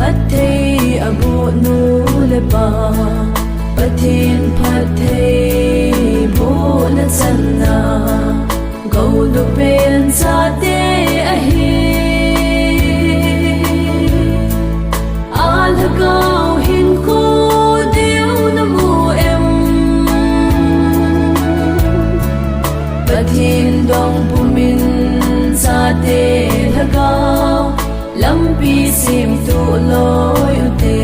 phát thei abu nu le pa pathin phát thei bo na chan na go lu pen sa te a hi al gao hin ko diu na mu em pathin dong pumin sa te la gao lampi sim tu loi u te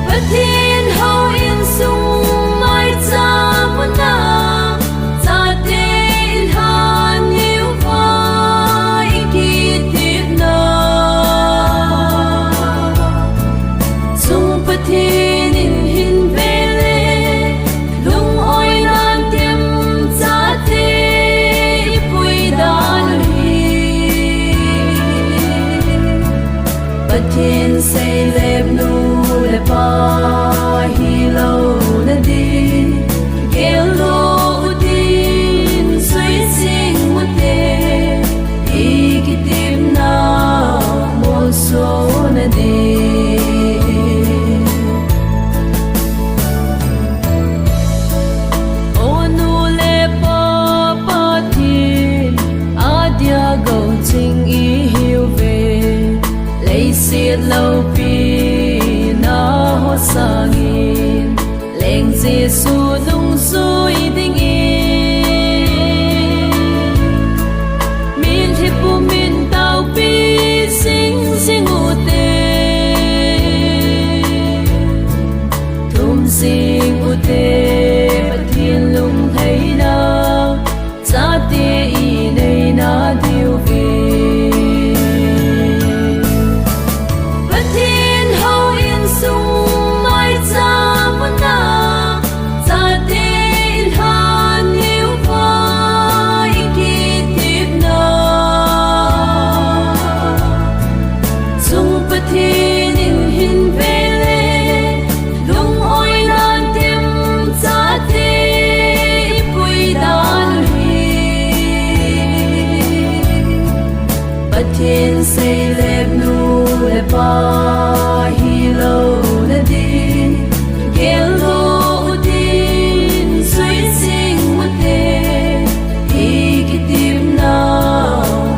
pathin ho in sung mai cha mun na cha te in han yêu vai ki tip na sung pathin in hin ve le lung oi nan tem cha te pui da pathin say lep nu le pa hi lo na di gel lo udin sui sing mu te ikitim na mo so na di o nu le pa pathin adia go ching i hiu ve siết lâu pi na ho sangin leng Giêsu nung suy ding in min thi pu min tao pi sing sing u te thum sing u te pathin lung thấy na cha te i nei na diu vi pathin say lep nu le pa hi lo na di gel lo udin sui sing mu te ikitim na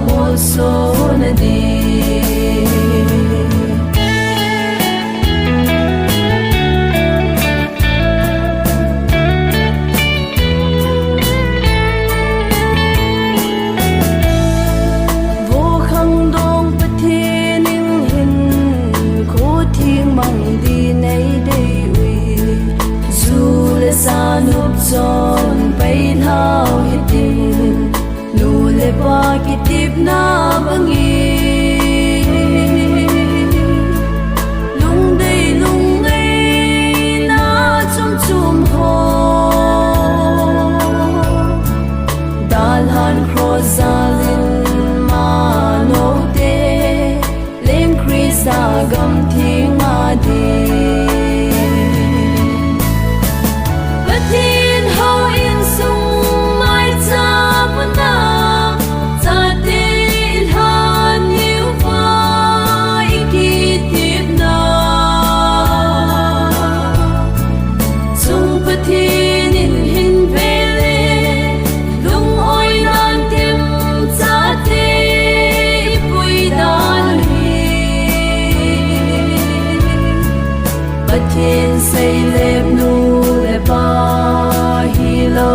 mo so na di sa nup chon pai thao hi tin nu le pa ki tip na bangi lung dei na chum chum ho dal han cross zalin ma no te leng krisa gam thing ma di pathin ho in sung mai cha mun na cha te in han yêu vai ki tip na sung pathin in hin ve le lung oi nan tem cha te pui dan hi pathin say lep nu le pa hi lo